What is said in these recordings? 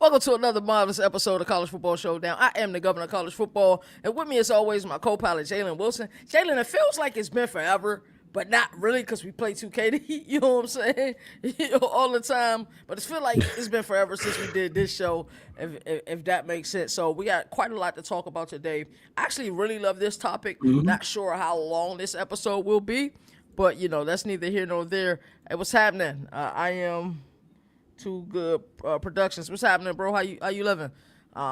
Welcome to another marvelous episode of College Football Showdown. I am the Governor of College Football, and with me as always, my co-pilot, Jalen Wilson. Jalen, it feels like it's been forever, but not really because we play 2K, you know what I'm saying, all the time. But it feels like it's been forever since we did this show, if that makes sense. So we got quite a lot to talk about today. I actually really love this topic. Not sure how long this episode will be, but, that's neither here nor there. Hey, what's happening? I am... Too Good Productions. What's happening, bro? How you living?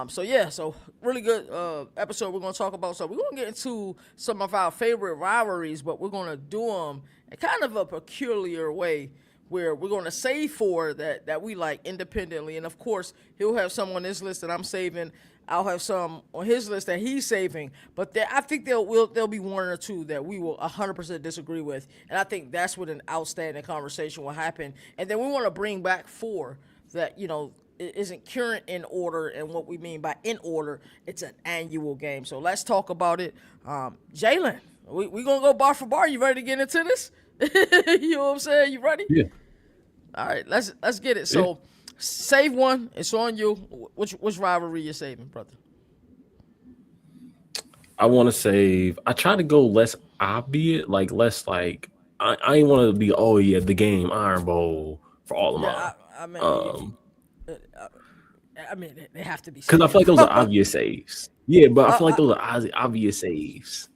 So really good episode we're gonna talk about. So we're gonna get into some of our favorite rivalries, but we're gonna do them in kind of a peculiar way, where we're gonna save four that we like independently, and of course he'll have some on his list that I'm saving. I'll have some on his list that he's saving, but I think there'll be one or two that we will 100% disagree with, and I think that's what an outstanding conversation will happen. And then we want to bring back four that isn't current in order, and what we mean by in order, it's an annual game. So let's talk about it. Jalen, we gonna go bar for bar. You ready to get into this? You know what I'm saying? You ready? Yeah. All right, let's get it. So. Save one. It's on you. Which rivalry you saving, brother? I want to save. I try to go less obvious, I ain't want to be the game Iron Bowl for all of mine. I mean, they have to be because I feel like those are obvious saves. Yeah, but I feel like those are obvious saves.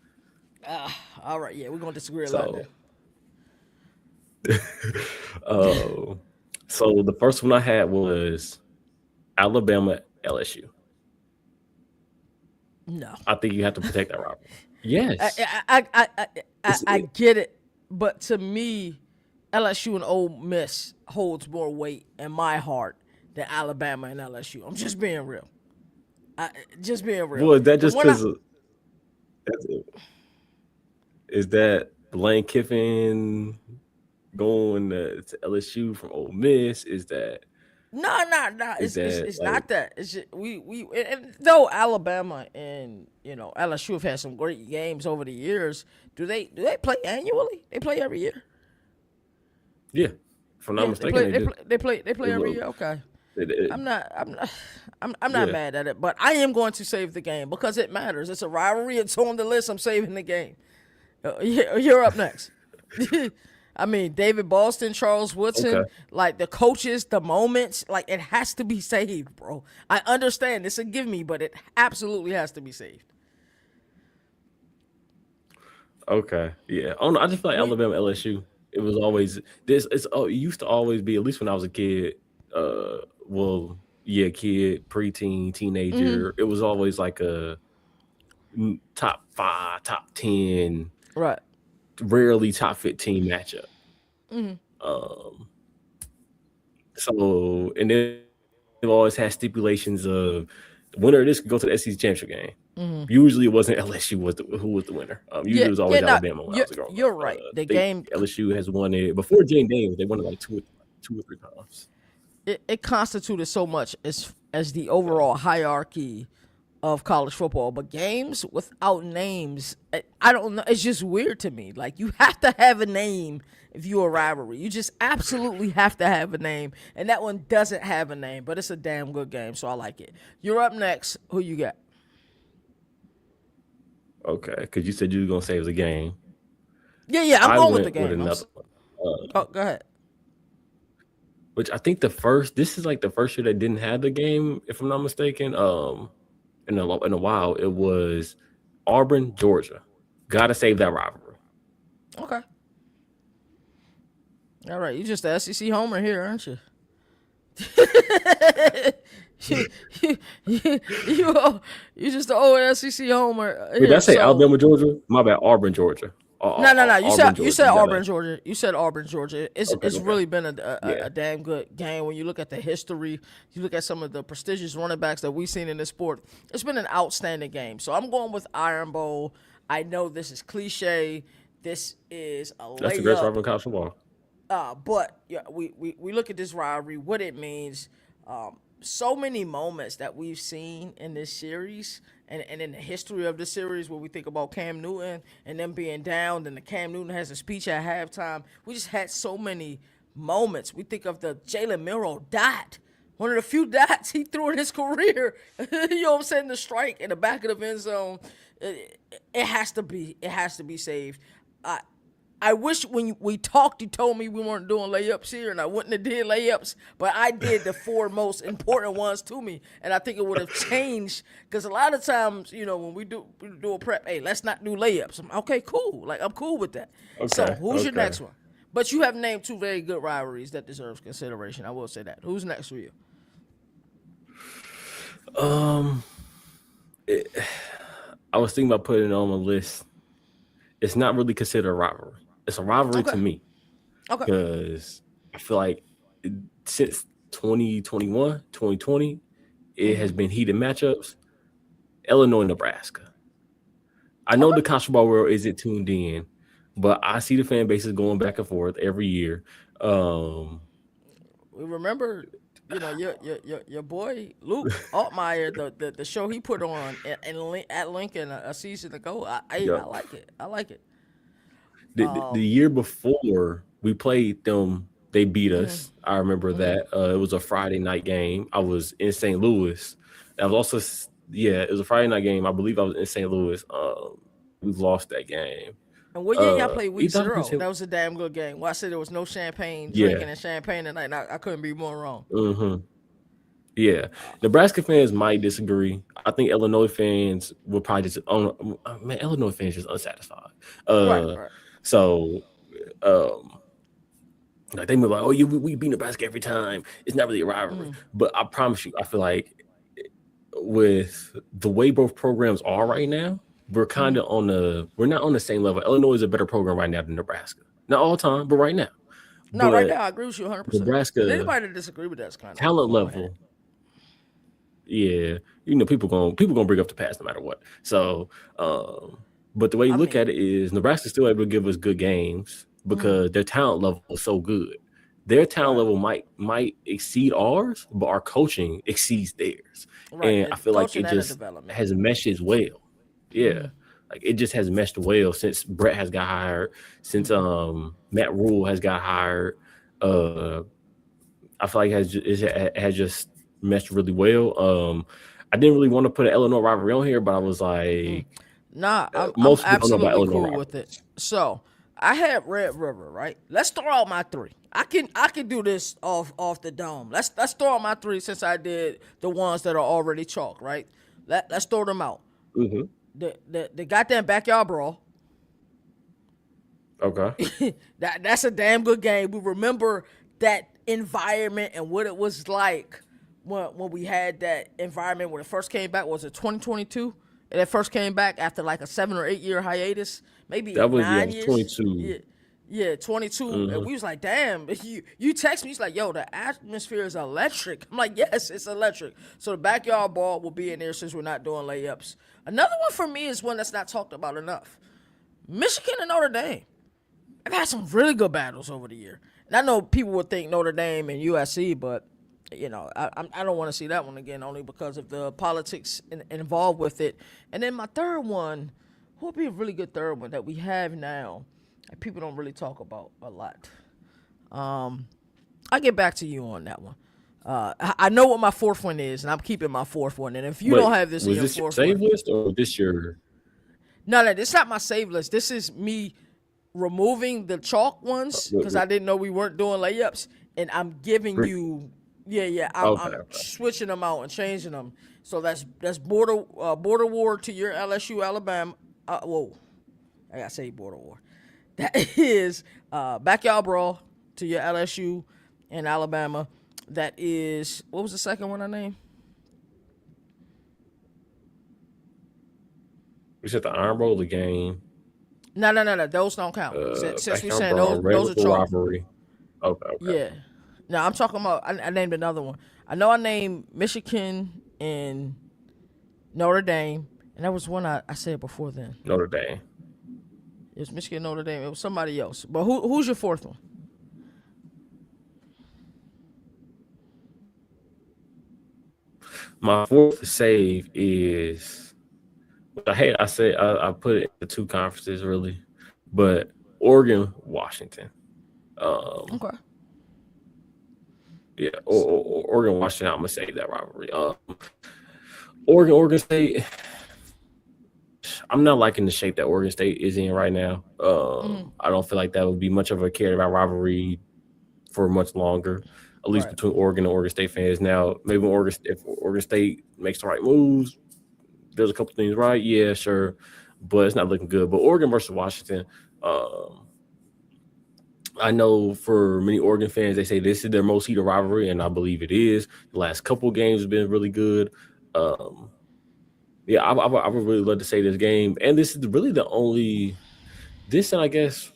All right, yeah, we're gonna disagree a lot there. So the first one I had was Alabama LSU. No, I think you have to protect that rivalry. Yes, I get it, but to me, LSU and Ole Miss holds more weight in my heart than Alabama and LSU. I'm just being real. Well, that just because is that Lane Kiffin going to LSU from Ole Miss? Is that no? It's not that. It's just, and though Alabama and LSU have had some great games over the years. Do they play annually? They play every year. Yeah, if I'm not mistaken, they play every year. Okay, I'm not mad at it, but I am going to save the game because it matters. It's a rivalry. It's on the list. I'm saving the game. You're up next. I mean, David Boston, Charles Woodson, like the coaches, the moments, like it has to be saved, bro. I understand it's a give me, but it absolutely has to be saved. Okay, yeah. I just feel like Alabama LSU. It was always this. It used to always be, at least when I was a kid. Kid, preteen, teenager. It was always like a top 5, top 10, right? Rarely top 15 matchup. So, and then it always has stipulations of the winner of this could go to the SEC championship game. Usually it wasn't LSU who was the winner. Usually it was always Alabama when I was growing up. You're right. The game LSU has won it before Jane Davis. They won it like two or three times. It constituted so much as the overall hierarchy of college football, but games without names, I don't know. It's just weird to me. Like, you have to have a name if you're a rivalry. You just absolutely have to have a name, and that one doesn't have a name, but it's a damn good game, so I like it. You're up next. Who you got? Okay, because you said you were gonna save the game. Yeah, I'm going with the game. Go ahead. Which I think this is like the first year they didn't have the game, if I'm not mistaken. In a while, it was Auburn, Georgia. Gotta save that rivalry. Okay. All right, you just the SEC homer here, aren't you? you just the old SEC homer. Did I say Alabama, Georgia? My bad, Auburn, Georgia. No. You said Auburn, Georgia. You said Auburn, Georgia. It's really been a damn good game. When you look at the history, you look at some of the prestigious running backs that we've seen in this sport. It's been an outstanding game. So I'm going with Iron Bowl. I know this is cliche. This is a layup. That's the best rivalry in college football. But yeah, we look at this rivalry, what it means. So many moments that we've seen in this series and in the history of the series where we think about Cam Newton and them being down, and the Cam Newton has a speech at halftime. We just had so many moments. We think of the Jalen Milroe dot One of the few dots he threw in his career. You know what I'm saying? The strike in the back of the end zone. It has to be. It has to be saved. I wish when we talked, you told me we weren't doing layups here, and I wouldn't have did layups. But I did the four most important ones to me, and I think it would have changed because a lot of times, when we do a prep, hey, let's not do layups. Okay, cool. Like I'm cool with that. So who's your next one? But you have named two very good rivalries that deserves consideration. I will say that. Who's next for you? I was thinking about putting it on my list. It's not really considered a rivalry. It's a rivalry to me. Okay. Because I feel like since 2021, 2020, it has been heated matchups. Illinois, Nebraska. I know the college football world isn't tuned in, but I see the fan bases going back and forth every year. We remember, your boy Luke Altmaier, the show he put on at Lincoln a season ago. I like it. I like it. The year before we played them, they beat us. I remember that. It was a Friday night game. I was in St. Louis. That was also, it was a Friday night game. I believe I was in St. Louis. We lost that game. And what year y'all played week 0? That was a damn good game. Well, I said there was no champagne drinking and champagne tonight. I couldn't be more wrong. Mm-hmm. Yeah, Nebraska fans might disagree. I think Illinois fans will probably just Illinois fans just unsatisfied. Right. So, like they be like, "Oh, we beat Nebraska every time. It's not really a rivalry." But I promise you, I feel like with the way both programs are right now, we're kind of we're not on the same level. Illinois is a better program right now than Nebraska. Not all the time, but right now. No, right now I agree with you 100%. Nebraska, anybody that disagree with that's kind of talent level. Yeah, people gonna bring up the past no matter what. So, but the way you look at it is Nebraska's still able to give us good games because their talent level is so good. Their talent level might exceed ours, but our coaching exceeds theirs. Right. And I feel like it just has meshed as well. Yeah. Like it just has meshed well since Brett has got hired, since Matt Rule has got hired. I feel like it has just meshed really well. I didn't really want to put an Illinois rivalry on here, but I was like, I'm absolutely cool with it. So I had Red River, right? Let's throw out my three. I can do this off the dome. Let's throw out my three since I did the ones that are already chalk, right? Let's throw them out. Mm-hmm. The goddamn backyard brawl. Okay. That's a damn good game. We remember that environment and what it was like when we had that environment when it first came back. Was it 2022? And it first came back after like a 7 or 8 year hiatus, maybe that was 9 years. 22. Yeah, 22. Mm-hmm. And we was like, damn. You text me, he's like, yo, the atmosphere is electric. I'm like, yes, it's electric. So the backyard ball will be in there since we're not doing layups. Another one for me is one that's not talked about enough. Michigan and Notre Dame. I've had some really good battles over the year. And I know people would think Notre Dame and USC, but I don't want to see that one again only because of the politics involved with it. And then my third one, what would be a really good third one that we have now that people don't really talk about a lot? I'll get back to you on that one. I know what my fourth one is, and I'm keeping my fourth one. And if you don't have this in your fourth one, was this your save list or this your? No, it's not my save list. This is me removing the chalk ones because I didn't know we weren't doing layups, and I'm giving you. I'm switching them out and changing them. So that's border war to your LSU Alabama. I gotta say border war. That is backyard brawl to your LSU and Alabama. That is, what was the second one I named? We said the Iron Bowl, the game. No. Those don't count. Since we're saying those are chalk. Rivalry. Okay. Yeah. No, I'm talking about, I named another one. I know I named Michigan and Notre Dame, and that was one I said before then. Notre Dame. It was Michigan, Notre Dame. It was somebody else. But who's your fourth one? My fourth save is, I put it in two conferences really, but Oregon, Washington. Okay. Yeah, or Oregon Washington. I'm gonna say that rivalry. Oregon State. I'm not liking the shape that Oregon State is in right now. I don't feel like that would be much of a cared about rivalry for much longer, at least Right. between Oregon and Oregon State fans. Now, maybe if Oregon State makes the right moves, does a couple things right, yeah, sure, but it's not looking good. But Oregon versus Washington, um, I know for many Oregon fans, they say this is their most heated rivalry, and I believe it is. The last couple of games have been really good. Um, yeah, I would really love to say this game, and this is really the only this, and I guess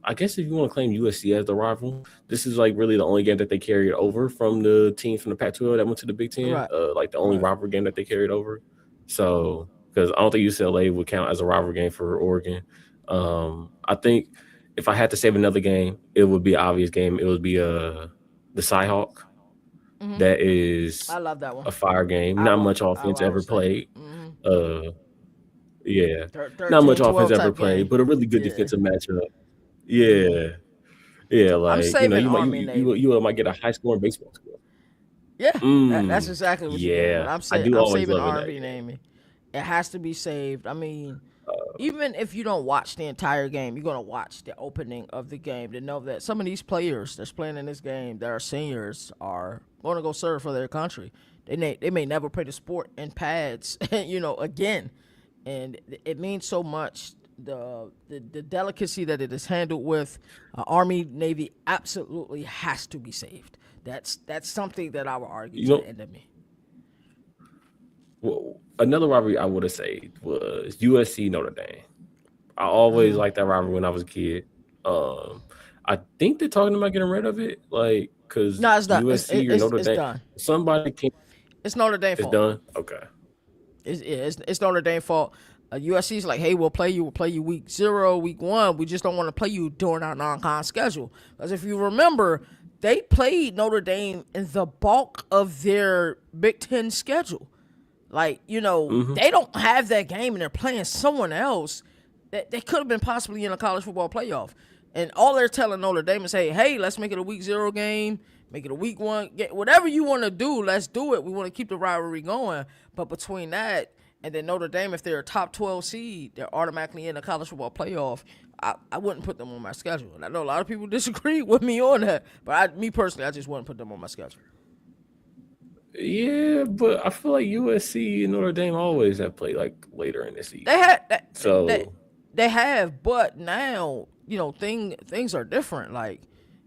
if you want to claim USC as the rival, this is like really the only game that they carried over from the teams from the Pac-12 that went to the Big Ten. Right. Like the only Right. rivalry game that they carried over. So because I don't think UCLA would count as a rivalry game for Oregon. I think if I had to save another game, it would be an obvious game. It would be the Cyhawk. That I is love that one. a fire game. Not much offense I ever would say. played. Uh, yeah, not much 13, offense 12 ever type played, game. but a really good Yeah. defensive matchup. Yeah. Yeah, I'm like saving you might Army Navy. you might get a high scoring baseball score. Yeah, that's exactly what you're getting. But Yeah, I do I'm always saving love in that R&B game. Navy. It has to be saved. I mean, even if you don't watch the entire game, you're gonna watch the opening of the game to know that some of these players that's playing in this game that are seniors are going to go serve for their country. They may never play the sport in pads, again, and it means so much. The delicacy that it is handled with, Army Navy absolutely has to be saved. That's something that I would argue You to the know, end of me. well, another rivalry I would have said was USC Notre Dame. I always liked that rivalry when I was a kid. Um, I think they're talking about getting rid of it, like because No, it's done. USC or Notre It's Dame, done. somebody came. It's Notre Dame It's fault. done. Okay. It's Notre Dame fault. USC's like, hey, we'll play you. We'll play you week 0, week 1. We just don't want to play you during our non-con schedule. Because if you remember, they played Notre Dame in the bulk of their Big Ten schedule. Like, they don't have that game and they're playing someone else that they could have been possibly in a college football playoff. And all they're telling Notre Dame is, hey, let's make it a week 0 game, make it a week 1. Whatever you want to do, let's do it. We want to keep the rivalry going. But between that and then Notre Dame, if they're a top 12 seed, they're automatically in a college football playoff. I wouldn't put them on my schedule. And I know a lot of people disagree with me on that. But me personally, I just wouldn't put them on my schedule. Yeah, but I feel like USC and Notre Dame always have played like later in the They season. had they, So they have, but now things are different. Like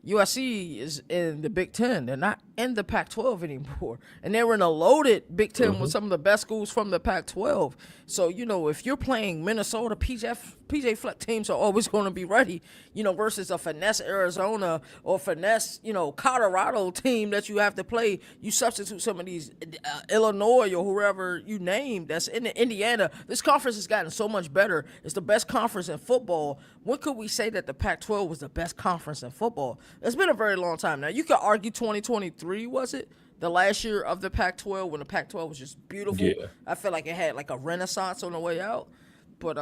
USC is in the Big Ten; they're not in the Pac-12 anymore, and they were in a loaded Big Ten with some of the best schools from the Pac-12. So if you're playing Minnesota, PJ Fleck teams are always going to be ready. Versus a finesse Arizona or finesse Colorado team that you have to play. You substitute some of these Illinois or whoever you name that's in Indiana. This conference has gotten so much better. It's the best conference in football. When could we say that the Pac-12 was the best conference in football? It's been a very long time now. You could argue 2023 was it? The last year of the Pac-12 when the Pac-12 was just beautiful. yeah, I feel like it had like a renaissance on the way out. But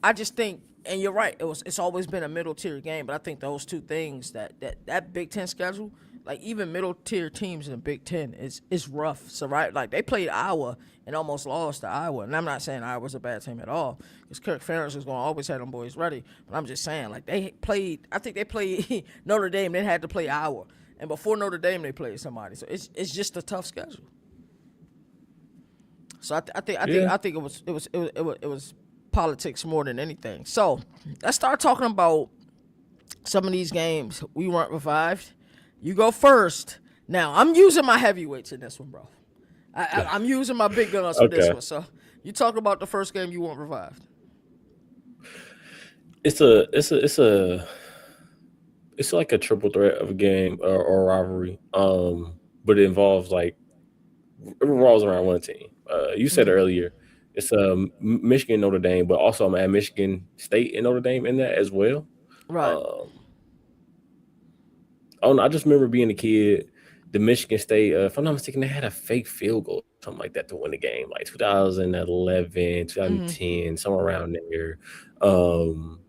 I just think, and you're right, it's always been a middle tier game. But I think those two things that Big Ten schedule, like even middle tier teams in the Big Ten is rough. So right, like they played Iowa and almost lost to Iowa. And I'm not saying Iowa's a bad team at all, because Kirk Ferentz is going to always have them boys ready. But I'm just saying, like they played, I think they played Notre Dame. They had to play Iowa, and before Notre Dame they played somebody. So it's just a tough schedule. So yeah. I think it was politics more than anything. So let's start talking about some of these games we weren't revived. You go first. Now I'm using my heavyweights in this one, bro. I'm using my big guns for this Okay. one. So you talk about the first game you weren't revived. It's like a triple threat of a game or a rivalry. But it revolves around one team. You said earlier, it's Michigan Notre Dame, but also I'm at Michigan State and Notre Dame in that as well. Right. Um, Oh, no, I just remember being a kid. The Michigan State, if I'm not mistaken, they had a fake field goal, something like that, to win the game, like 2011, 2010, somewhere around there. Um,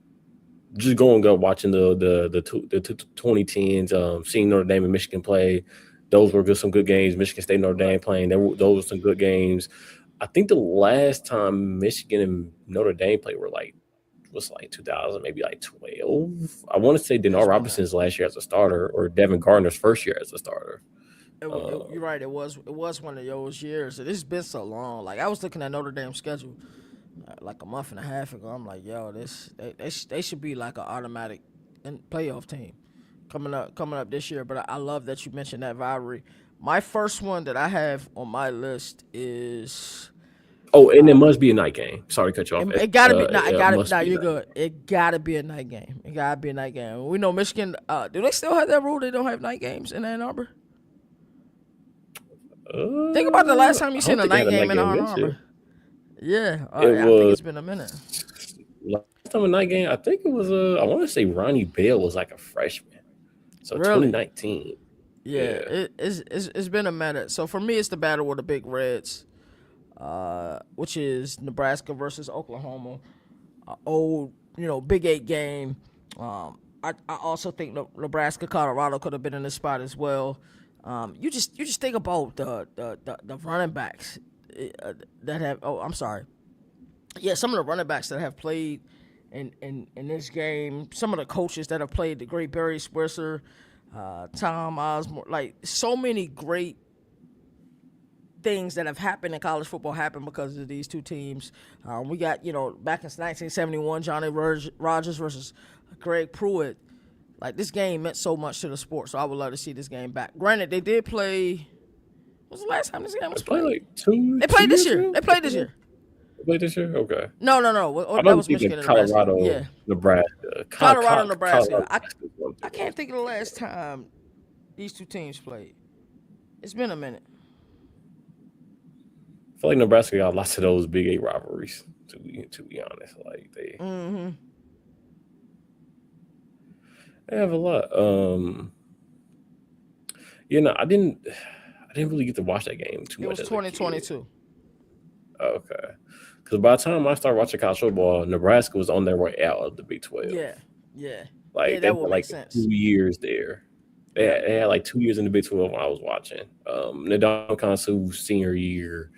just going up watching the 2010s, seeing Notre Dame and Michigan play. Those were some good games. Michigan State, Notre Dame playing. Those were some good games. I think the last time Michigan and Notre Dame played was like 2000, maybe like 12. I want to say Denard Robinson's last year as a starter, or Devin Gardner's first year as a starter. You're right. It was one of those years. It's been so long. Like I was looking at Notre Dame's schedule like a month and a half ago. I'm like, yo, they should be like an automatic playoff team coming up this year. But I love that you mentioned that rivalry. My first one that I have on my list is. Oh, and it must be a night game. Sorry to cut you off. It gotta be. Nah, it gotta. Nah, you're good. It gotta be a night game. It gotta be a night game. We know Michigan. Do they still have that rule? They don't have night games in Ann Arbor. Think about the last time you seen a night game in Ann Arbor. Yeah, I think it's been a minute. Last time a night game, I think it was. I want to say Ronnie Bell was like a freshman, so really? 2019. Yeah, it's been a minute. So for me, it's the battle with the Big Reds. Which is Nebraska versus Oklahoma, old Big 8 game. I also think Nebraska Colorado could have been in this spot as well. You just think about the running backs that have. Oh, I'm sorry. Yeah, some of the running backs that have played in this game. Some of the coaches that have played. The great Barry Switzer, Tom Osborne. Like so many great things that have happened in college football happen because of these two teams. We got, back in 1971, Johnny Rogers versus Greg Pruitt. Like, this game meant so much to the sport, so I would love to see this game back. Granted, they did play. When was the last time this game was played? They played this year. They played this year. They played this year? Okay. No. That was Michigan and Colorado, Nebraska. Yeah. Nebraska. Colorado, Nebraska. I can't think of the last time these two teams played. It's been a minute. I feel like Nebraska got lots of those Big 8 rivalries. To be honest, like they have a lot. I didn't really get to watch that game too much. It was 2022. Okay, because by the time I started watching college football, Nebraska was on their way out of the Big 12. Yeah. Like that would make sense. 2 years there. They had like 2 years in the Big 12 when I was watching. Ndamukong Suh's senior year,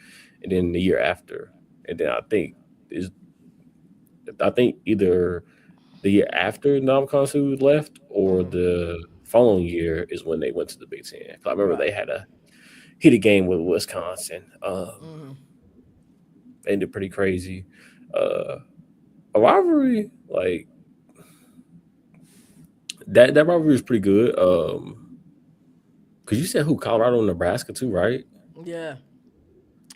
and then the year after, and then I think either the year after Ndamukong Suh left or the following year is when they went to the Big 10. I remember they had a heated game with Wisconsin. They ended pretty crazy. A rivalry like that rivalry was pretty good. Because you said Colorado and Nebraska too, right? Yeah.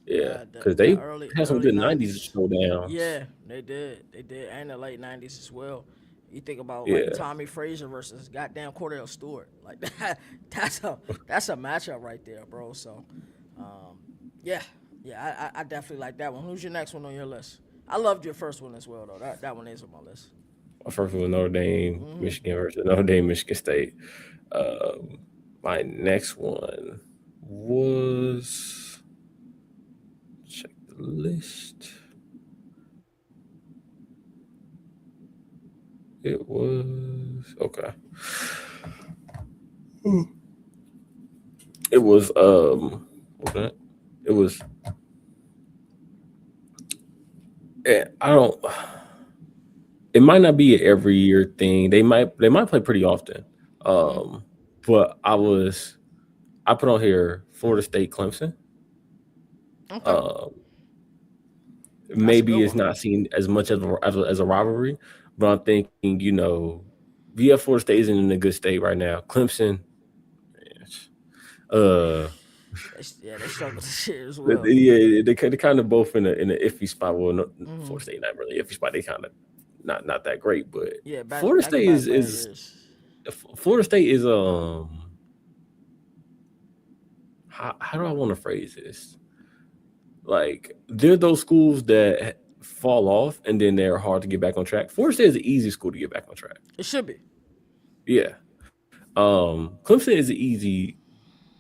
Yeah, because they had some good 90s showdowns. Yeah, they did, and the late 90s as well. You think about like Tommy Frazier versus goddamn Cordell Stewart, like that's a matchup right there, bro. So, I definitely like that one. Who's your next one on your list? I loved your first one as well, though. That one is on my list. My first one was Notre Dame, Michigan versus Notre Dame, Michigan State. My next one was, check the list. It was okay. It was okay. It was. I don't. It might not be an every year thing. They might play pretty often. But I put on here Florida State Clemson. Okay. Maybe it's not seen as much as a rivalry, but I'm thinking, Florida State isn't in a good state right now. Clemson, they struggle this shit as well. Yeah, they kind of both in an iffy spot. Well, Florida State not really iffy spot. They kind of not that great, but Florida State is Florida State is how do I want to phrase this? Like, they're those schools that fall off and then they're hard to get back on track. Florida State is the easy school to get back on track. It should be. Yeah. Clemson is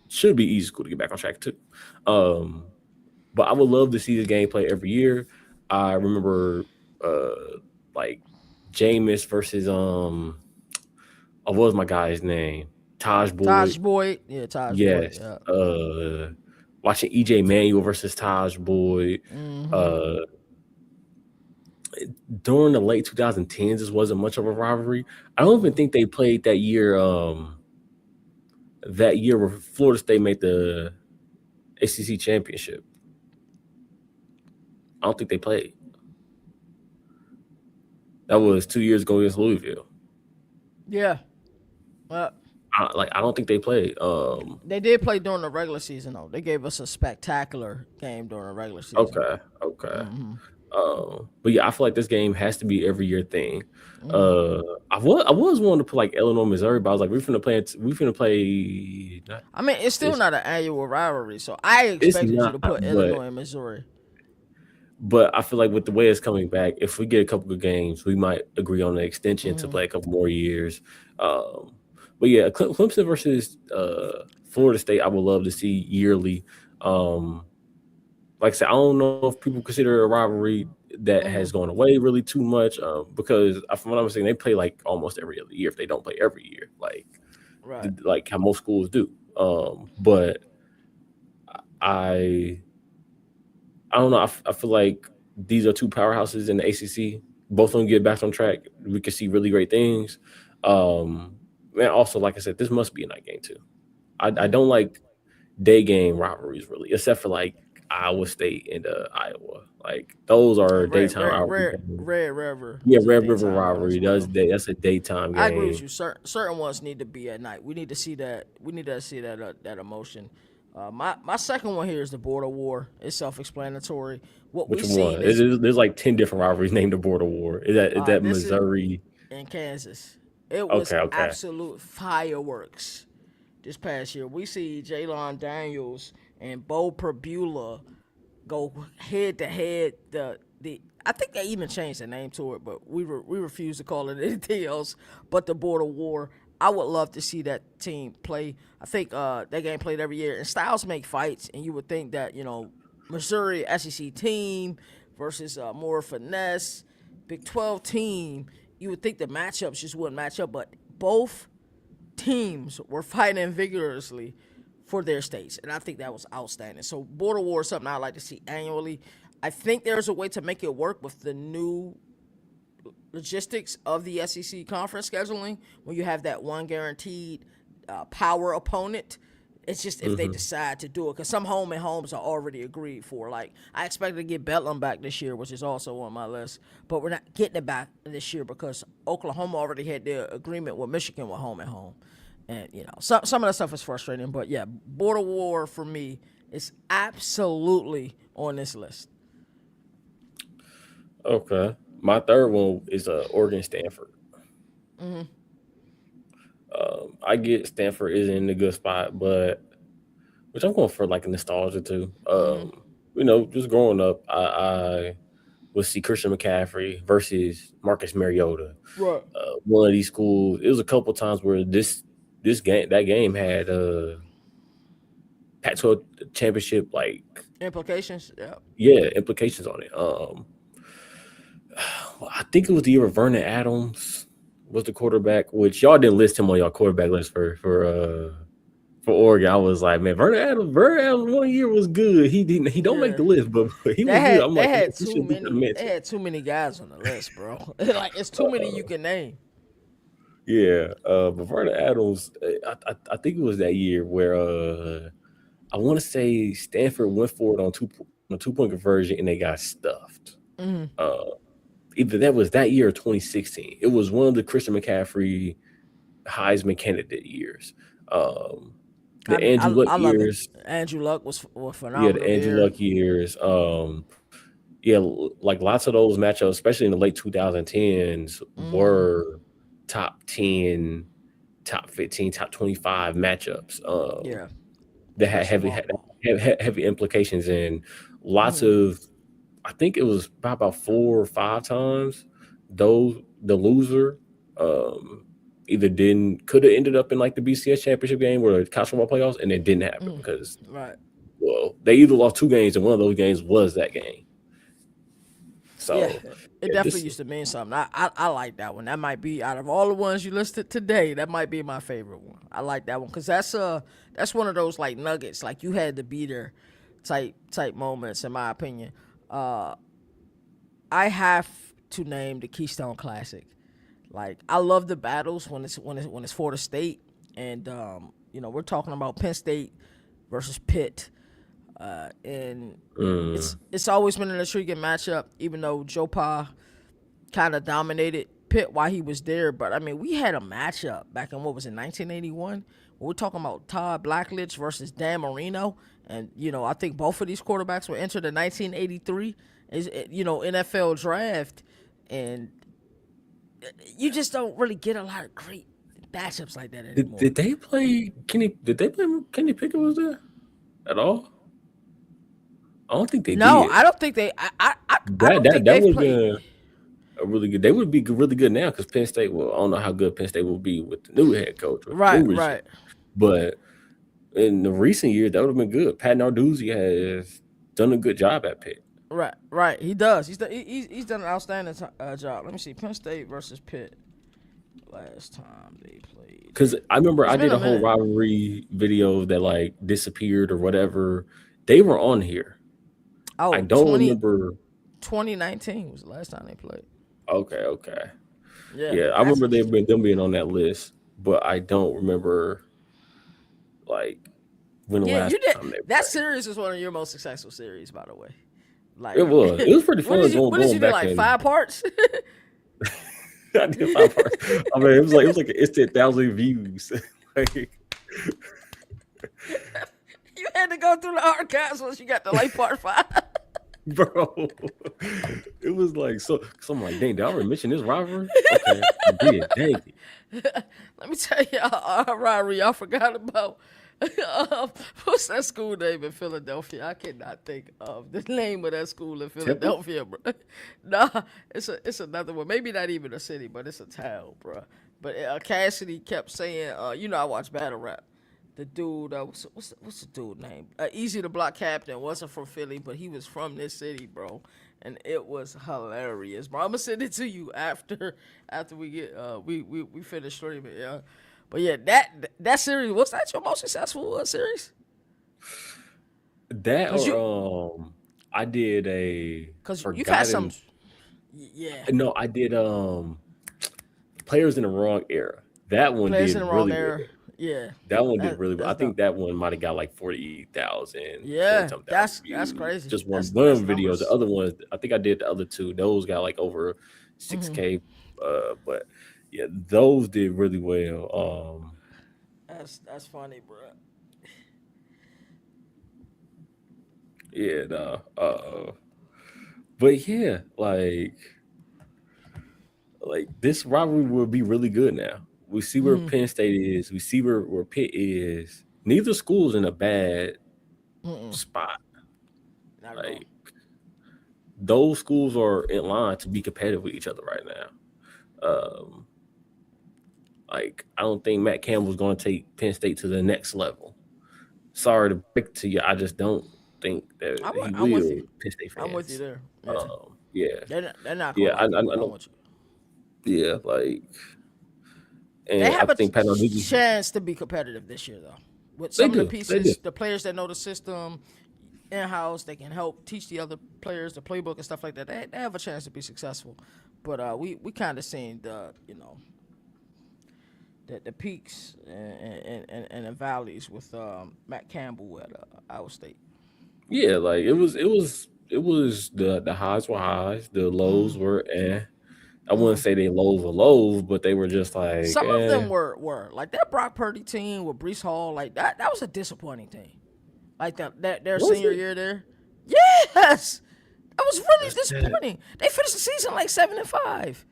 should be easy school to get back on track too. But I would love to see this game play every year. I remember Jameis versus what was my guy's name? Taj Taj Boyd. Boyd. Yeah, Taj Boyd. Yes. Yeah. Watching EJ Manuel versus Taj Boyd. Mm-hmm. Uh, during the late 2010s, this wasn't much of a rivalry. I don't even think they played that year. That year where Florida State made the ACC championship. I don't think they played. That was 2 years ago against Louisville. Yeah. Well, I don't think they played. they did play during the regular season though. They gave us a spectacular game during the regular season. Okay. Mm-hmm. But yeah, I feel like this game has to be every year thing. Mm-hmm. I was wanting to put like Illinois, Missouri, but I was like, we finna play. I mean, it's still not an annual rivalry, so I It's expected you not, to put Illinois and Missouri. but I feel like with the way it's coming back, if we get a couple of games, we might agree on an extension to Mm-hmm. play a couple more years. But yeah, Clemson versus Florida State, I would love to see yearly. Like I said, I don't know if people consider it a rivalry that Mm-hmm. has gone away really too much, because from what I'm saying, they play like almost every other year if they don't play every year, Right. like how most schools do. But I I don't know. I feel like these are two powerhouses in the ACC. Both of them get back on track. We could see really great things. And also, like I said, this must be a night game too. I don't like day game rivalries really, except for like Iowa State and Iowa. Like those are daytime rivalry games. Red River Yeah, is a Red River daytime one as rivalry. well. That's a daytime I agree with game. you. Certain ones need to be at night. We need to see that. We need to see that emotion. My second one here is the border war. It's self-explanatory. What Which we've one? seen is There's like 10 different rivalries named the Border War. Is that this is Missouri? in Kansas. It was Okay. absolute fireworks this past year. We see Jalen Daniels and Bo Perbula go head to head. The I think they even changed the name to it, but we refuse to call it anything else but the border war. I would love to see that team play. I think that game played every year, and styles make fights, and you would think that Missouri SEC team versus more finesse Big 12 team. You would think the matchups just wouldn't match up, but both teams were fighting vigorously for their states, and I think that was outstanding. So border war is something I like to see annually. I think there's a way to make it work with the new logistics of the SEC conference scheduling when you have that one guaranteed power opponent. It's just if they Hmm. decide to do it, because some home and homes are already agreed for. Like I expected to get Bedlam back this year, which is also on my list, but we're not getting it back this year because Oklahoma already had their agreement with Michigan with home and home, and some of that stuff is frustrating. But yeah, border war for me is absolutely on this list. Okay. My third one is Oregon Stanford. Hmm. I get Stanford is in a good spot, but which I'm going for like a nostalgia too. Hmm. Just growing up, I would see Christian McCaffrey versus Marcus Mariota. Right. One of these schools. It was a couple times where that game had Pac-12 championship Implications. Yeah. implications on it. I think it was the year of Vernon Adams was the quarterback, which y'all didn't list him on y'all quarterback list for Oregon. I was like, man, Vernon Adams 1 year was good. He don't make Yeah. the list, but he They was good. had I'm they like, man, had he too should be in the many. They mention. had too many guys on the list, bro. Like it's too many you can name. Yeah, but Vernon Adams, I think it was that year where I want to say Stanford went for it on a 2 point conversion and they got stuffed. Hmm. Uh, Either that was that year or 2016. It was one of the Christian McCaffrey Heisman candidate years. Um, I the mean, Andrew Luck I love it. years, Andrew Luck was yeah, the phenomenal Andrew there. Luck years. Yeah, like lots of those matchups, especially in the late 2010s, Hmm. were top 10, top 15, top 25 matchups. Yeah, That had especially heavy long. had heavy implications and lots Hmm. of. I think it was about 4 or 5 times. Those the loser um, either didn't could have ended up in like the BCS championship game or the college football playoffs, and it didn't happen Hmm. because Right. they either lost two games and one of those games was that game. Yeah. So It definitely used to mean something. I like that one. That might be out of all the ones you listed today. That might be my favorite one. I like that one because that's one of those like nuggets. Like you had to be there, type moments. In my opinion, I have to name the Keystone Classic. Like I love the battles when it's Florida State, and we're talking about Penn State versus Pitt, and it's always been an intriguing matchup. Even though Joe Pa kind of dominated Pitt while he was there, but I mean we had a matchup back in what was it 1981. We're talking about Todd Blackledge versus Dan Marino, and I think both of these quarterbacks were entered in 1983. Is NFL draft, and you just don't really get a lot of great matchups like that anymore. Did they play Kenny? Did they play Kenny Pickett? Was there at all? I don't think they did. No, I don't think they. I don't think that they've would played. be a really good. They would be really good now because Penn State. Well, I don't know how good Penn State will be with the new head coach. Right. But in the recent years, that would have been good. Pat Narduzzi has done a good job at Pitt. Right. He does. He's done an outstanding job. Let me see. Penn State versus Pitt. Last time they played. Because I remember I did a whole rivalry video that like disappeared or whatever. They were on here. Oh, I don't remember. 2019 was the last time they played. Okay. Yeah. I remember them being on that list, but I don't remember like when the last time they played. That series was one of your most successful series, by the way. Like it was pretty fun. What did you do? Like 5 parts? I did 5 parts. I mean, it was like an instant 1,000 views. Like, you had to go through the archives once you got to like part 5. Bro, it was like so. I'm like, dang, did I already mention this rivalry? Okay, I did. Dang it. Let me tell y'all our rivalry. Y'all forgot about. What's that school name in Philadelphia? I cannot think of the name of that school in Philadelphia, bro. Nah, it's another one. Maybe not even a city, but it's a town, bro. But Cassidy kept saying, I watch battle rap. The dude, what's the dude name? Easy to Block Captain wasn't from Philly, but he was from this city, bro, and it was hilarious, bro. I'm gonna send it to you after we get we finish streaming, yeah. But yeah, that series, was that your most successful series? That I did because you've had some. Yeah. No, I did Players in the Wrong Era. That one Players did in the Wrong really Era. well. Yeah. That one did really well. I think that one might have got like 40,000. Yeah, that's crazy. Just one video. Numbers. The other ones, I think I did the other two. Those got like over 6K. But yeah, those did really well. That's funny, bro. Yeah, no. But yeah, like this rivalry will be really good now. We see where Penn State is. We see where Pitt is. Neither school's in a bad spot. Not like those schools are in line to be competitive with each other right now. Like I don't think Matt Campbell's going to take Penn State to the next level. Sorry to break to you, I just don't think that he will. With you. Penn State fans. I'm with you there. Yeah. They're not. Yeah, I know. Yeah, like. And they have I think a chance to be competitive this year, though. With some of the pieces, the players that know the system in-house, they can help teach the other players the playbook and stuff like that. They have a chance to be successful. But we kind of seen the peaks and the valleys with Matt Campbell at Iowa State. Yeah, like it was the highs were highs, the lows were I wouldn't say they lows were lows, but they were just like some of them were like that Brock Purdy team with Breece Hall, like that was a disappointing team. Like their senior year there. Yes. That was really disappointing. They finished the season like 7-5.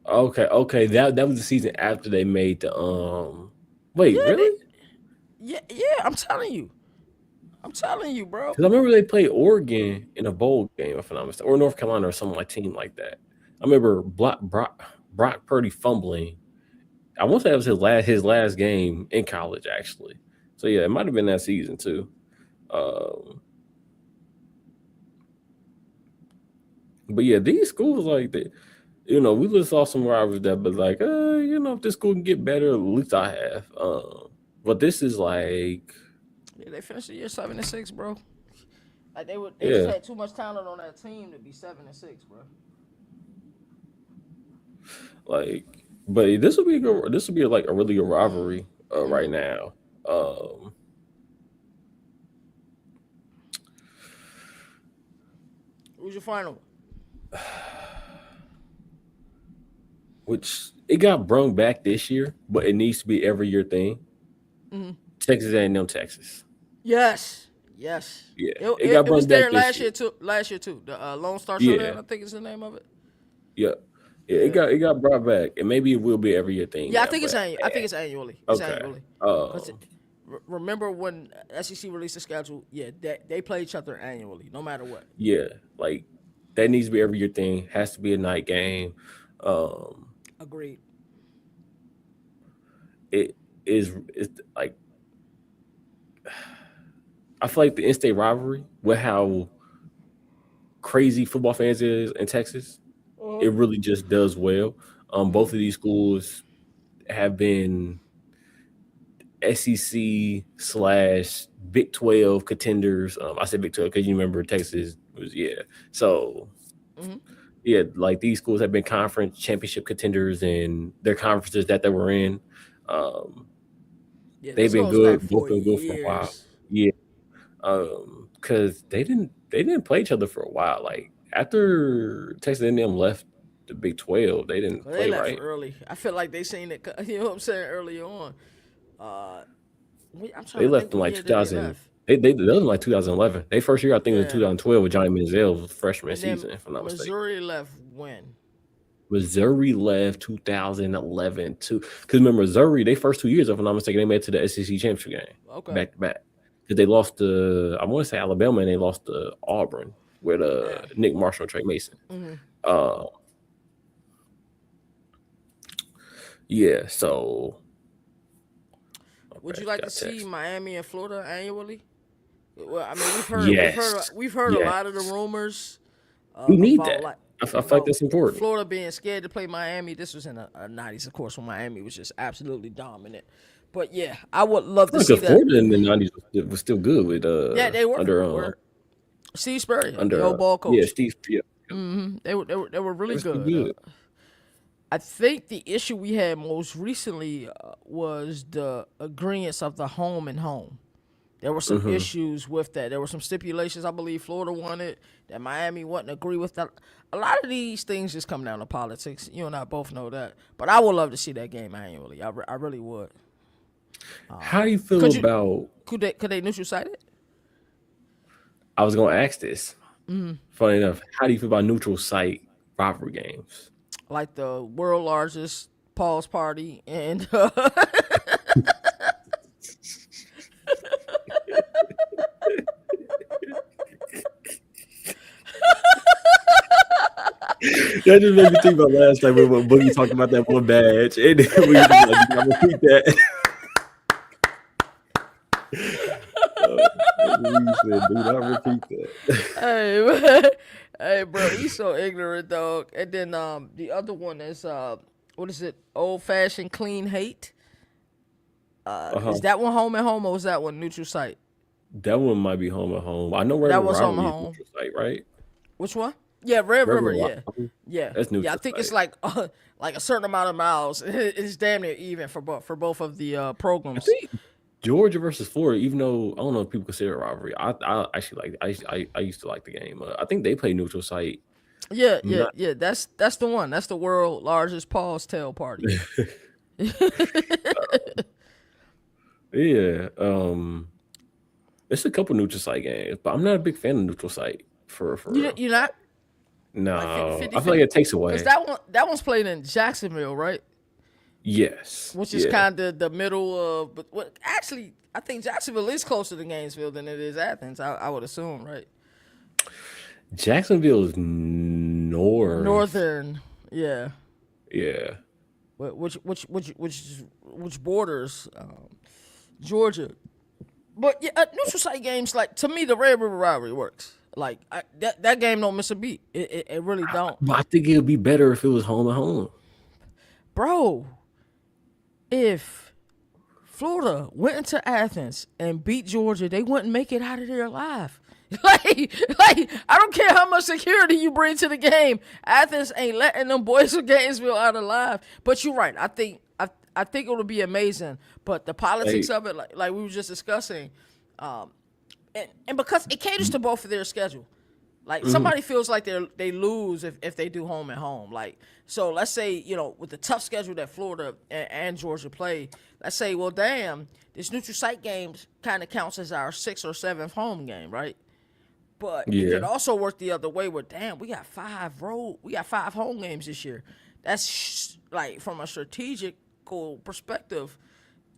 Okay. That was the season after they made the wait, really? Yeah, I'm telling you, bro. Because I remember they played Oregon in a bowl game, if I'm not mistaken, or North Carolina or something like team like that. I remember Brock Purdy fumbling. I want to say it was his last game in college, actually. So yeah, it might have been that season too. But yeah, these schools like that. We just saw some rivalries that, but like, if this school can get better, at least I have. But this is like, Yeah, they finished the year 7-6, bro. Like they just yeah, had too much talent on that team to be 7-6, bro. like, but this will be good. This will be like a really good rivalry right now. Um, Who's your final? which it got brung back this year, but it needs to be every year thing. Texas A&M, Texas. Yes, yes. Yeah, It, it it, got it was brung back there this last year. year too. Last year too. The Lone Star Yeah, Showdown, I think is the name of it. yeah, yeah. It Yeah. got brought back, and maybe it will be every year thing Yeah, I now. think it's But annual. I think it's annually. It's okay, annually. Cause um, remember when SEC released the schedule? Yeah, they play each other annually, no matter what. yeah, like that needs to be every year thing. Has to be a night game. Um, Agreed. it it's like I feel like the in-state rivalry with how crazy football fans is in Texas, it really just does well. Both of these schools have been SEC/Big 12 contenders. I said Big 12 because you remember Texas was So yeah, like these schools have been conference championship contenders in their conferences that they were in. Um, Yeah, they've this been goes back good. Both been good for a while. 4 years. Yeah, because they didn't play each other for a while. Like after Texas A&M left the Big 12, they didn't They play left right. early. I feel like they seen it. You know what I'm saying? Early on. Uh, I'm trying They to think left in what like year did they 2000. left. They was in like 2011. They first year I think was Yeah, 2012 with Johnny Manziel's freshman and then season, if I'm not mistaken. Missouri left when? Missouri left 2011 too. Because remember Missouri, they first 2 years, if I'm not mistaken, they made it to the SEC championship game Okay. back to back. Because they lost to I want to say Alabama and they lost to Auburn with Yeah. Nick Marshall and Trey Mason. Uh, yeah. So Would okay, you like to got see text. Miami and Florida annually? Well, I mean, Yes. we've heard a lot of the Yes. rumors We need about that. like I feel like about that's important. Florida being scared to play Miami. This was in the '90s, of course, when Miami was just absolutely dominant. But yeah, I would love to see Because that. Florida in the 90s was still good with Yeah, they were. under Were Steve Spurrier, the under old ball yeah, coach. Steve, yeah. They were They really were still good. good. I think the issue we had most recently was the agreements of the home and home. There were some issues with that. There were some stipulations I believe Florida wanted that Miami wouldn't agree with. That a lot of these things just come down to politics. You and I both know that. But I would love to see that game annually. I really would. How do you feel Could you about could they neutral site it? I was gonna ask this. Funny enough, how do you feel about neutral site rivalry games? Like the world largest pause party and That just made me think about last time when Boogie talked about that one badge, and then we was like, "You gotta repeat that." We said, "Do not repeat that." hey, man. Hey, bro, we so ignorant, dog. And then the other one is what is it? Old fashioned clean hate. Uh-huh. Is that one home and home or was that one neutral site? That one might be home at home. I know That Rival was home and Rivalry is home. neutral site, right? Which one? Yeah, Red River. Rival Yeah, Rivalry, yeah, that's yeah. I neutral think it's site. like a certain amount of miles. It's damn near even for both of the I programs. think Georgia versus Florida, even though I don't know if people consider it a rivalry, I actually like. I used to like the game. I think they play neutral site. Yeah, yeah, Not yeah. That's the one. That's the world largest pause tail party. yeah. It's a couple neutral site games, but I'm not a big fan of neutral site for real. You're not like No, 50 I feel like it takes because away. that one's played in Jacksonville, right? Yes. Which is Yeah. kind of the middle of, but what actually I think Jacksonville is closer to Gainesville than it is Athens. I would assume, right? Jacksonville is north. Northern, yeah. Yeah. Which borders Georgia. But yeah, neutral site games like to me the Red River rivalry works. Like that game don't miss a beat. It really don't, But I think it would be better if it was home and home. bro. If Florida went into Athens and beat Georgia, they wouldn't make it out of there alive. like I don't care how much security you bring to the game. Athens ain't letting them boys from Gainesville out alive. But you're right. I think it'll be amazing. But the politics Like, of it, like we were just discussing, and because it caters to both of their schedule. Like somebody feels like they lose if they do home and home. Like so, let's say with the tough schedule that Florida and Georgia play, let's say, well, damn, this neutral site games kind of counts as our 6th or 7th home game, right? But it yeah, could also work the other way where, damn, we got 5 home games this year. That's like from a strategical perspective,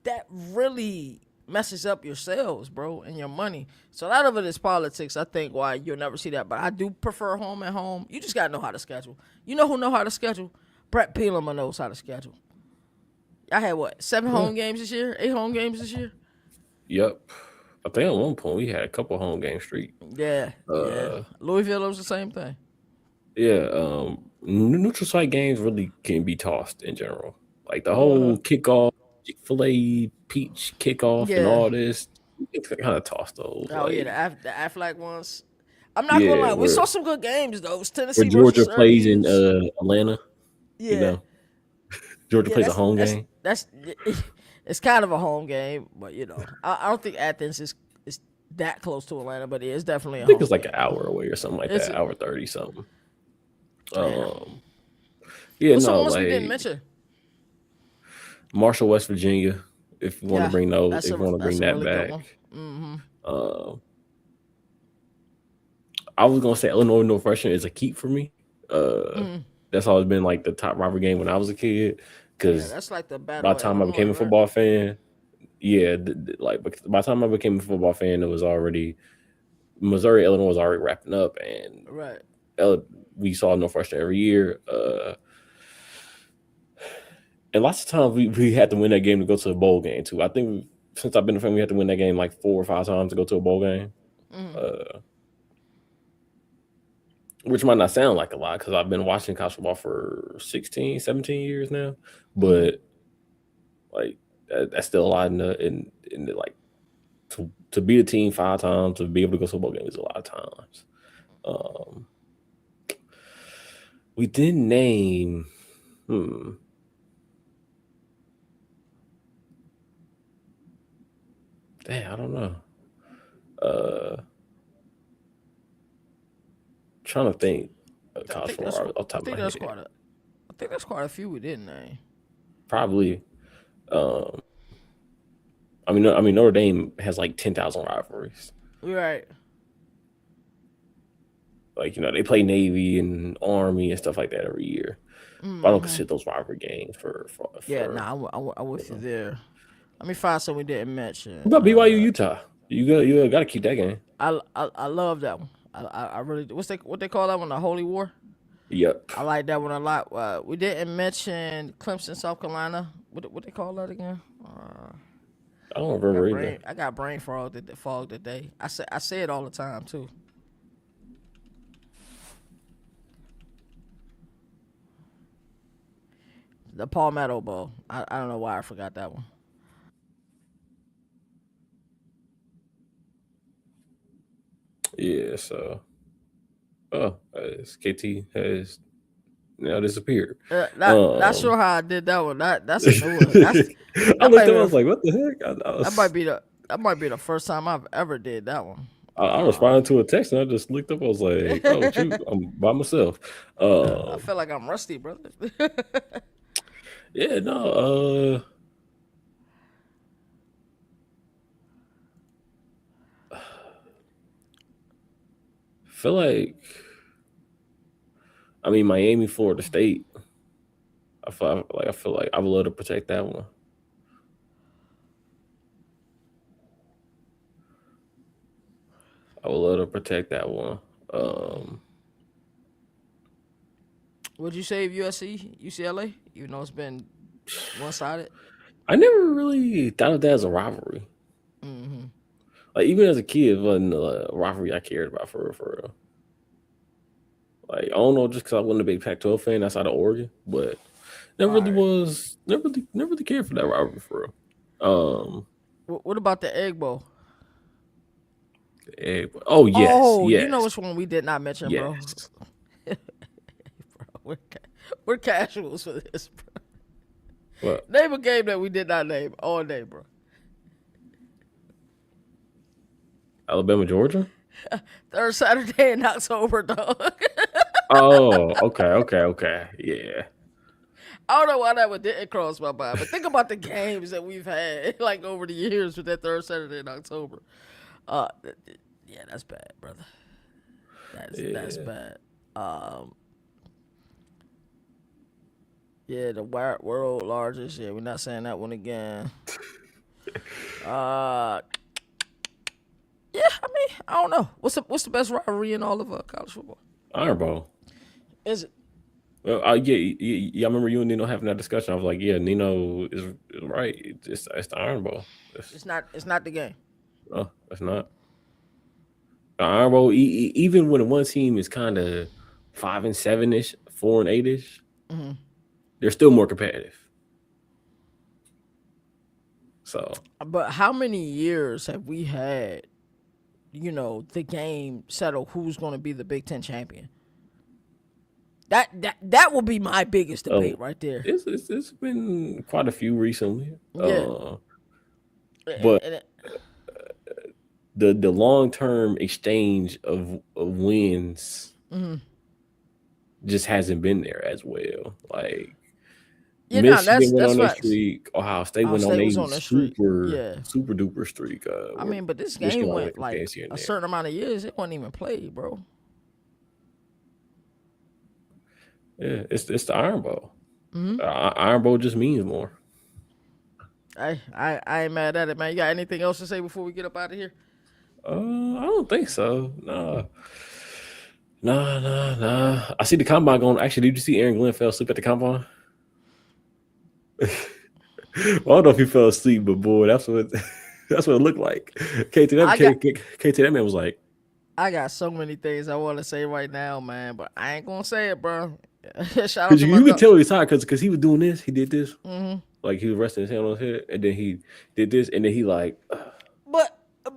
that really messes up your sales, bro, and your money. So a lot of it is politics. I think why you'll never see that. But I do prefer home and home. You just gotta know how to schedule. You know who know how to schedule? Brett Bielema knows how to schedule. I had what 7 yeah, home games this year, 8 home games this year. yep. I think at one point we had a couple home game streak. Yeah, yeah. Uh, Louisville was the same thing. yeah. Neutral site games really can be tossed in general. Like the Uh huh. whole kickoff, Chick-fil-A peach kickoff, and Yeah. all this. It's kind of tossed those. Oh yeah, Like, the Aflac ones. I'm not gonna yeah, lie, we saw some good games though. It was where Tennessee versus Georgia plays in Syracuse. Atlanta. You Yeah, know, Georgia yeah. plays a home That's game. that's it's kind of a home game, but I don't think Athens is that close to Atlanta, but it is definitely I a think home it's like an game. hour away or something like It's that, hour 30 something. yeah. Um, yeah, What's no, something else we didn't like mention? Marshall, West Virginia. If you want to Yeah, bring those, that's if you want to bring a that really good back, one. Mm-hmm. uh, I was gonna say Illinois Northwestern is a keep for me. Uh, Mm-hmm. that's always been like the top rivalry game when I was a kid. Yeah, Because that's like the by battle the of time I became Illinois, a right? football fan, yeah, like by the time I became a football fan, it was already Missouri, Illinois was already wrapping up, and Right. We saw Northwestern every year. And lots of times we had to win that game to go to a bowl game too. I think since I've been a fan, we had to win that game like 4 or 5 times to go to a bowl game. Mm-hmm. Uh, which might not sound like a lot because I've been watching college football for 16, 17 years now. Mm-hmm. But like that's still a lot in the, like to beat a team 5 times, to be able to go to a bowl game is a lot of times. Um, we didn't name. Damn, I don't know. Trying to think I college think that's football off the I top of think my that's head. quite a I think that's quite a few we didn't name. Probably. Um, I mean Notre Dame has like 10,000 rivalries. Right. Like they play Navy and Army and stuff like that every year. But I don't Mm-hmm. consider those rivalry games Yeah, for I'm you with you know. there. Let me find something we didn't mention. What about BYU Utah? You got to keep that game. I love that one. I really do. What they call that one? The Holy War. Yep. I like that one a lot. We didn't mention Clemson, South Carolina. What they call that again? I don't remember either. I got brain fog today. I say it all the time too. The Palmetto Bowl. I don't know why I forgot that one. Yeah. So, KT has now disappeared. Not Um, sure how I did that one. That's a new one. I That might looked be up. I the, was like, "What the heck?" that might be the first time I've ever did that one. I responded to a text and I just looked up. I was like, "Oh shoot, I'm by myself." I feel like I'm rusty, brother. Yeah, no. Feel like Miami, Florida State. I feel like I would love to protect that one. I would love to protect that one. Would you save USC, UCLA, even though it's been one sided? I never really thought of that as a rivalry. Like even as a kid, it wasn't a rivalry I cared about for real, for real. Like I don't know, just because I wasn't a big Pac-12 fan outside of Oregon, but never really was, never really cared for that rivalry for real. What about the Egg Bowl? Oh yes, Oh, yes, you know which one we did not mention, bro. yes. Bro, we're casuals for this, bro. What? Name a game that we did not name all day, bro. Alabama, Georgia? Third Saturday in October, dog. Oh, okay. Yeah. I don't know why that one didn't cross my mind, but think about the games that we've had like over the years with that third Saturday in October. Yeah, that's bad, brother. That's bad. Yeah, the world largest. Yeah, we're not saying that one again. Yeah, I mean, I don't know. What's the best rivalry in all of college football? Iron Bowl. Is it? Well, yeah. I remember you and Nino having that discussion. I was like, yeah, Nino is right. It's the Iron Bowl. It's not the game. No, it's not. The Iron Bowl, even when one team is kind of 5-7-ish, 4-8-ish, they're still more competitive. So, but how many years have we had? The game settle who's going to be the Big Ten champion. That will be my biggest debate right there. It's been quite a few recently. Yeah. But the long-term exchange of wins just hasn't been there as well. Like Michigan went on a streak. Ohio State went on a super duper streak. I mean, but this game went like a certain amount of years. It wasn't even played, bro. Yeah, it's the Iron Bowl. Iron Bowl just means more. I ain't mad at it, man. You got anything else to say before we get up out of here? I don't think so. Nah. I see the combine going. Actually, did you see Aaron Glenn fell asleep at the combine? Well, I don't know if he fell asleep, but boy, that's what it looked like. KT, that man was like, I got so many things I want to say right now, man, but I ain't gonna say it, bro. Shout out to you can tell he's tired because he was doing this. He did this. Like he was resting his hand on his head, and then he did this, and then he like.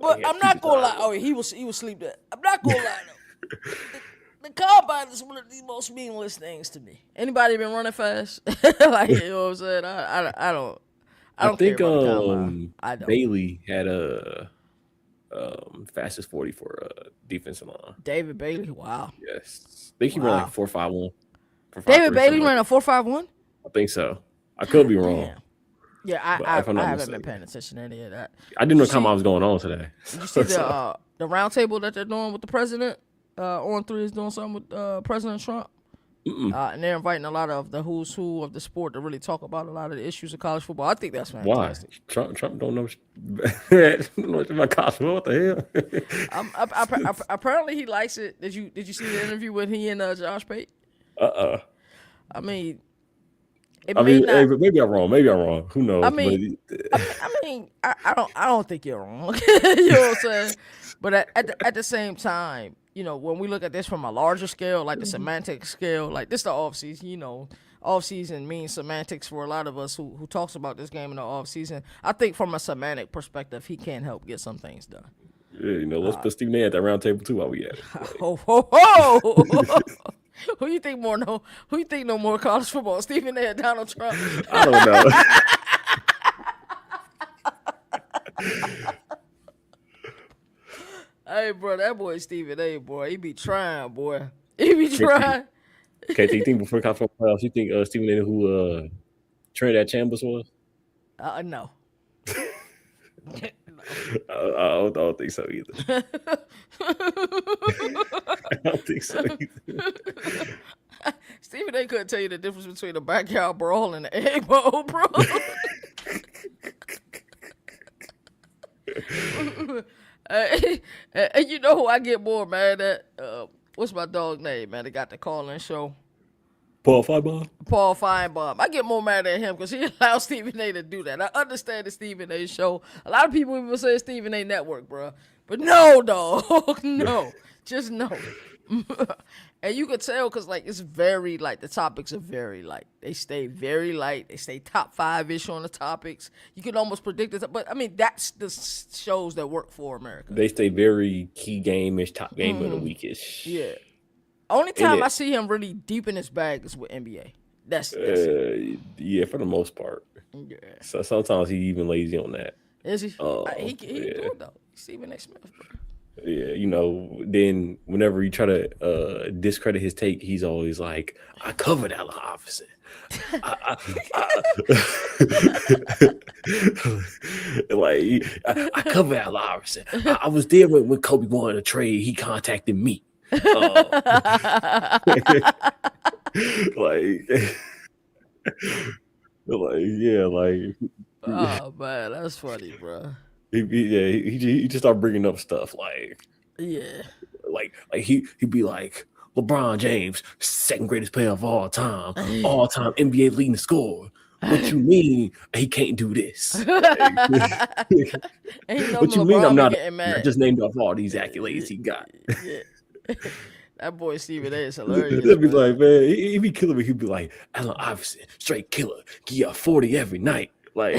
But I'm not gonna lie. Oh, he was asleep there. I'm not gonna lie though. The combine is one of the most meaningless things to me. Anybody been running fast? Like, you know what I'm saying? I don't think care about the combine. I don't. Bailey had a fastest 40 for defensive line. David Bailey, wow. Yes, I think he ran like 4.51. David Bailey ran a 4.51. I think so. I could be wrong. Damn. Yeah, I haven't been paying attention to any of that. I didn't know what combine was going on today. Did you see the round table that they're doing with the president? On 3 is doing something with President Trump. And they're inviting a lot of the who's who of the sport to really talk about a lot of the issues of college football. I think that's fantastic. Why? Trump don't know about college football. What the hell? Apparently he likes it. Did you see the interview with he and Josh Pate? I mean, maybe I'm wrong. Who knows? I mean, I don't think you're wrong. You know what I'm saying? But at the same time, when we look at this from a larger scale, like the semantic scale, like this the off season, off season means semantics for a lot of us who talks about this game in the off season. I think from a semantic perspective, he can help get some things done. Yeah, let's put Stephen A at that round table too while we at it. Who you think know more college football, Stephen A or Donald Trump? I don't know. Hey, bro, that boy Stephen A, boy, he be trying, boy. He be trying. Okay, you think before college football playoffs, you think Stephen A who Trinidad Chambers was? No. I don't think so either. I don't think so either. Stephen A couldn't tell you the difference between a backyard brawl and an egg bowl, bro. And you know who I get more mad at? What's my dog name, man? They got the call-in show. Paul Finebaum. Paul Finebaum. I get more mad at him because he allowed Stephen A. to do that. I understand the Stephen A. show. A lot of people even say Stephen A. Network, bro. But no, dog. No. Just no. And you could tell because, like, it's very, like, the topics are very light. They stay very light. They stay top 5-ish on the topics. You can almost predict it. But, I mean, that's the shows that work for America. They stay very key game-ish, top game of the week-ish. Yeah. Only time I see him really deep in his bag is with NBA. That's yeah, for the most part. Yeah. So sometimes he even lazy on that. Is he? He do it though. Stephen A. Smith, bro. Yeah, you know, then whenever you try to discredit his take, he's always like, I covered Allen Iverson. I covered Allen Iverson. I was there when Kobe wanted a trade. He contacted me. Like, yeah, like. Oh man, that's funny, bro. He just started bringing up stuff like, yeah, like he'd be like, LeBron James, second greatest player of all time NBA leading scorer. What you mean he can't do this? What you mean I'm not? I just named off all these accolades he got. Yeah. That boy Stephen A. is hilarious. He'd be like, man, he be killing me. He'd be like, Allen Iverson, straight killer. Give you 40 every night. Like,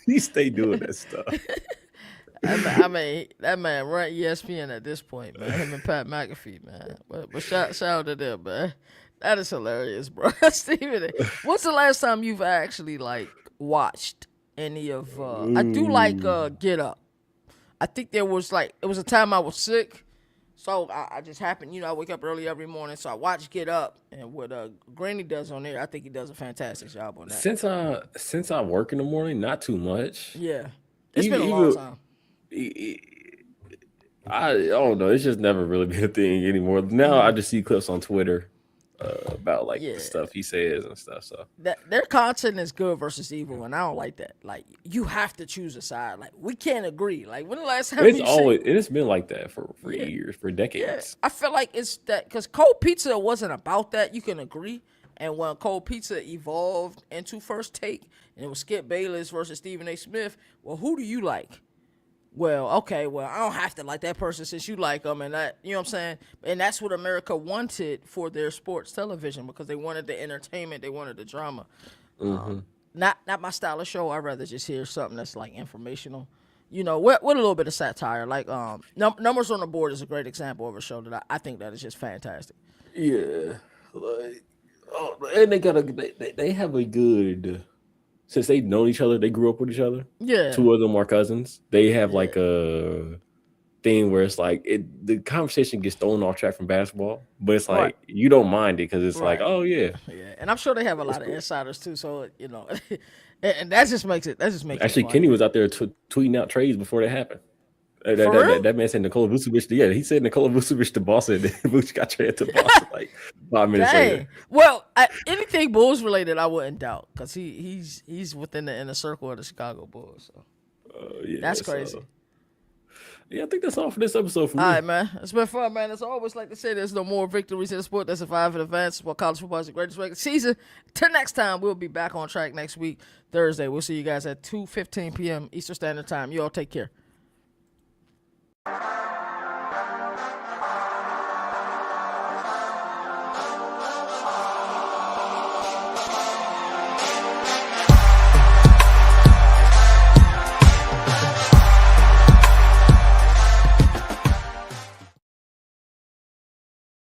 he stay doing that stuff. I mean, that man run ESPN at this point, man. Him and Pat McAfee, man. But shout out to them, man. That is hilarious, bro. Stephen A. What's the last time you've actually, like, watched any of, I do like Get Up. I think it was a time I was sick. So I just happened, I wake up early every morning, so I watch Get Up, and what Granny does on there, I think he does a fantastic job on that. Since I work in the morning, not too much. Yeah, it's been a long time. I don't know. It's just never really been a thing anymore. Now I just see clips on Twitter about the stuff he says and stuff. So their content is good versus evil, and I don't like that. Like, you have to choose a side. Like, we can't agree. Like, when the last time it's been like that for years, for decades. Yeah. I feel like it's that because Cold Pizza wasn't about that. You can agree. And when Cold Pizza evolved into First Take, and it was Skip Bayless versus Stephen A. Smith, well, who do you like? Well, okay, I don't have to like that person since you like them, and that, you know what I'm saying? And that's what America wanted for their sports television, because they wanted the entertainment, they wanted the drama. Mm-hmm. Not my style of show. I'd rather just hear something that's like informational, with a little bit of satire. Like Numbers on the Board is a great example of a show that I think that is just fantastic. Yeah, and they have a good. Since they've known each other, they grew up with each other. Yeah. 2 of them are cousins. They have like a thing where it's like the conversation gets thrown off track from basketball, but it's like you don't mind it because it's like, oh yeah. Yeah, and I'm sure they have a lot of insiders too. So and that just makes it. Actually, Kenny was out there tweeting out trades before they happened. That man said Nikola Vucevic. Yeah, he said Nikola Vucevic to Boston, and Vucevic got traded to Boston like 5 minutes later. Well, anything Bulls related, I wouldn't doubt, because he's within the inner circle of the Chicago Bulls. So that's crazy. Yeah, I think that's all for this episode. For me. All right, man. It's been fun, man. As I always like to say, there's no more victories in the sport that survive in advance. While college football is the greatest regular season. Till next time, we'll be back on track next week, Thursday. We'll see you guys at 2:15 p.m. Eastern Standard Time. You all take care.